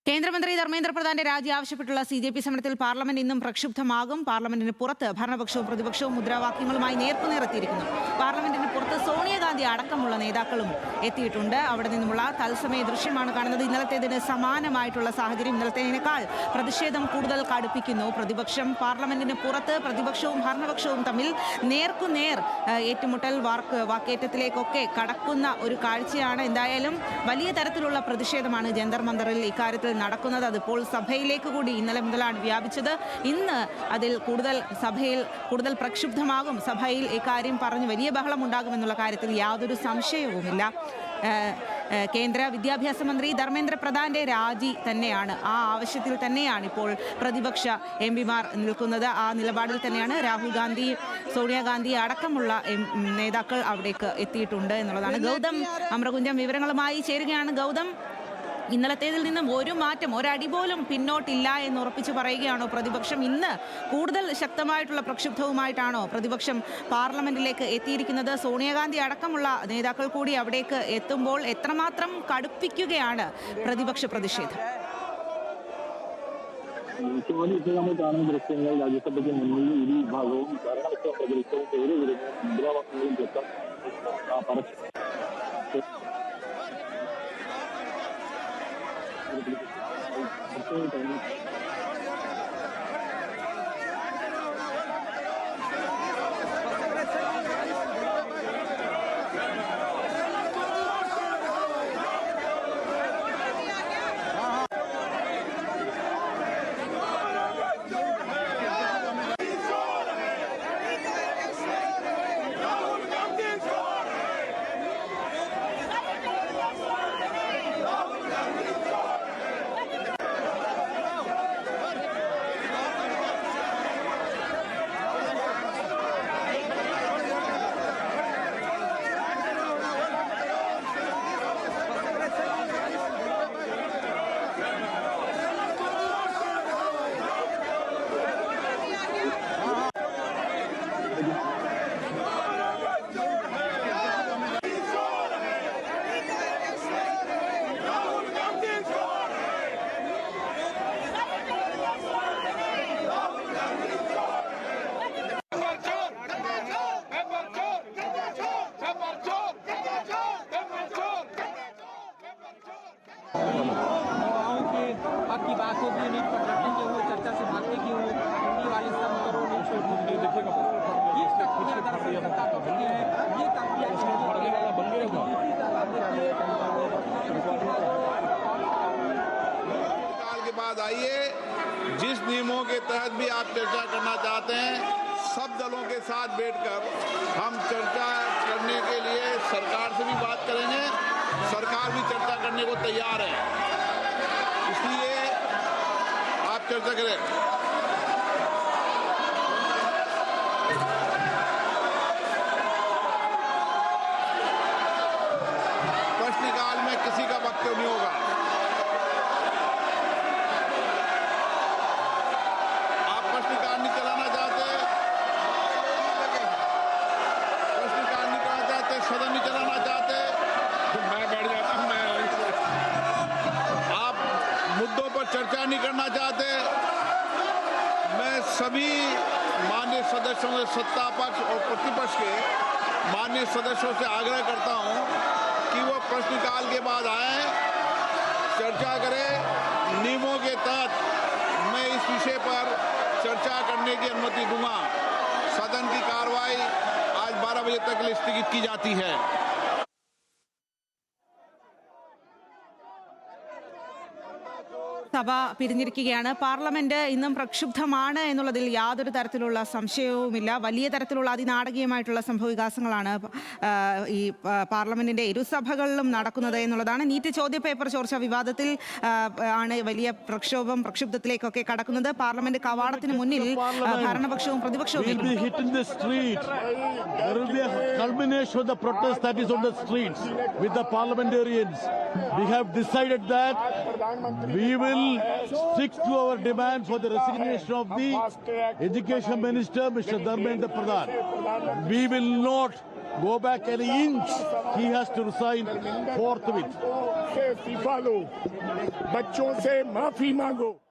കേന്ദ്രമന്ത്രി ധർമ്മേന്ദ്ര പ്രധാന്റെ രാജി ആവശ്യപ്പെട്ടുള്ള CJP സമരത്തിൽ പാർലമെന്റ് ഇന്നും പ്രക്ഷുബ്ധമാകും. പാർലമെന്റിന് പുറത്ത് ഭരണപക്ഷവും പ്രതിപക്ഷവും മുദ്രാവാക്യങ്ങളുമായി നേർക്കുനേറെത്തിയിരിക്കുന്നു. പാർലമെന്റിന് പുറത്ത് സോണിയാഗാന്ധി അടക്കമുള്ള നേതാക്കളും എത്തിയിട്ടുണ്ട്. അവിടെ നിന്നുമുള്ള തത്സമയ ദൃശ്യമാണ് കാണുന്നത്. ഇന്നലത്തേതിന് സമാനമായിട്ടുള്ള സാഹചര്യം. ഇന്നലത്തേതിനേക്കാൾ പ്രതിഷേധം കൂടുതൽ കടുപ്പിക്കുന്നു. പ്രതിപക്ഷം പാർലമെന്റിന് പുറത്ത് പ്രതിപക്ഷവും ഭരണപക്ഷവും തമ്മിൽ നേർക്കുനേർ ഏറ്റുമുട്ടൽ വാക്കേറ്റത്തിലേക്കൊക്കെ കടക്കുന്ന ഒരു കാഴ്ചയാണ്. എന്തായാലും വലിയ തരത്തിലുള്ള പ്രതിഷേധമാണ് ജന്തർ മന്ദറിൽ ഇക്കാര്യത്തിൽ നടക്കുന്നത്. അതിപ്പോൾ സഭയിലേക്ക് കൂടി ഇന്നലെ മുതലാണ് വ്യാപിച്ചത്. ഇന്ന് അതിൽ സഭയിൽ കൂടുതൽ പ്രക്ഷുബ്ധമാകും. സഭയിൽ ഇക്കാര്യം പറഞ്ഞ് വലിയ ബഹളം ഉണ്ടാകുമെന്നുള്ള കാര്യത്തിൽ യാതൊരു സംശയവുമില്ല. കേന്ദ്ര വിദ്യാഭ്യാസ മന്ത്രി ധർമ്മേന്ദ്ര പ്രധാന്റെ രാജി തന്നെയാണ്, ആ ആവശ്യത്തിൽ തന്നെയാണ് ഇപ്പോൾ പ്രതിപക്ഷ MP-മാർ നിൽക്കുന്നത്. ആ നിലപാടിൽ തന്നെയാണ് രാഹുൽ ഗാന്ധി, സോണിയാഗാന്ധി അടക്കമുള്ള നേതാക്കൾ അവിടേക്ക് എത്തിയിട്ടുണ്ട് എന്നുള്ളതാണ്. ഗൗതം അമ്രകുഞ്ചം വിവരങ്ങളുമായി ചേരുകയാണ്. ഗൗതം, ഇന്നലത്തേതിൽ നിന്നും ഒരു മാറ്റം, ഒരടി പോലും പിന്നോട്ടില്ല എന്ന് ഉറപ്പിച്ചു പറയുകയാണോ പ്രതിപക്ഷം? ഇന്ന് കൂടുതൽ ശക്തമായിട്ടുള്ള പ്രക്ഷുബ്ധവുമായിട്ടാണോ പ്രതിപക്ഷം പാർലമെന്റിലേക്ക് എത്തിയിരിക്കുന്നത്? സോണിയാഗാന്ധി അടക്കമുള്ള നേതാക്കൾ കൂടി അവിടേക്ക് എത്തുമ്പോൾ എത്രമാത്രം കടുപ്പിക്കുകയാണ് പ്രതിപക്ഷ പ്രതിഷേധം? നമ്മൾ കാണുന്ന ദൃശ്യങ്ങൾ രാജ്യസഭയ്ക്ക് മുന്നിൽ ഇരു വിഭാഗവും ഭരണപക്ഷ പ്രതിപക്ഷവും പേര് വരുന്ന മുദ്രാവാക്യങ്ങളും आपकी बात को भी नीट पर रखेंगे, वो चर्चा से भागने की हिंदी वाले सब करो नहीं छोड़ने देखिएगा। ये सत्ता तो बंदी है, ये काफी काल के बाद आइए, जिस नियमों के तहत भी आप चर्चा करना चाहते हैं, सब दलों के साथ बैठकर हम चर्चा करने के लिए सरकार से भी बात करेंगे। सरकार भी चर्चा करने को तैयार है, इसलिए आप चर्चा करें। प्रश्नकाल में किसी का वक्तव्य नहीं होगा। आप प्रश्नकाल नहीं चलाना चाहते, प्रश्नकाल नहीं करना चाहते, सदन नहीं चलाना चाहते, तो मैं बैठ जाता हूं। आप मुद्दों पर चर्चा नहीं करना चाहते, मैं सभी माननीय सदस्यों से, सत्ता पक्ष और प्रतिपक्ष के माननीय सदस्यों से आग्रह करता हूं कि वो प्रश्नकाल के बाद आए, चर्चा करें। नियमों के तहत मैं इस विषय पर चर्चा करने की अनुमति दूंगा। सदन की कार्रवाई आज 12 बजे तक स्थगित की जाती है। സഭ പിരിഞ്ഞിരിക്കുകയാണ്. പാർലമെന്റ് ഇന്നും പ്രക്ഷുബ്ധമാണ് എന്നുള്ളതിൽ യാതൊരു തരത്തിലുള്ള സംശയവുമില്ല. വലിയ തരത്തിലുള്ള അതിനാടകീയമായിട്ടുള്ള സംഭവവികാസങ്ങളാണ് ഈ പാർലമെന്റിന്റെ ഇരുസഭകളിലും നടക്കുന്നത് എന്നുള്ളതാണ്. നീറ്റ് ചോദ്യപേപ്പർ ചോർച്ച വിവാദത്തിൽ ആണ് വലിയ പ്രക്ഷുബ്ധത്തിലേക്കൊക്കെ കടക്കുന്നത്. പാർലമെന്റ് കവാടത്തിന് മുന്നിൽ ഭരണപക്ഷവും പ്രതിപക്ഷവും stick to our demand for the resignation of the Education Minister, Mr. Dharmendra Pradhan. We will not go back an inch, he has to resign forthwith. से इस्तीफा लो, बच्चों से माफी मांगो।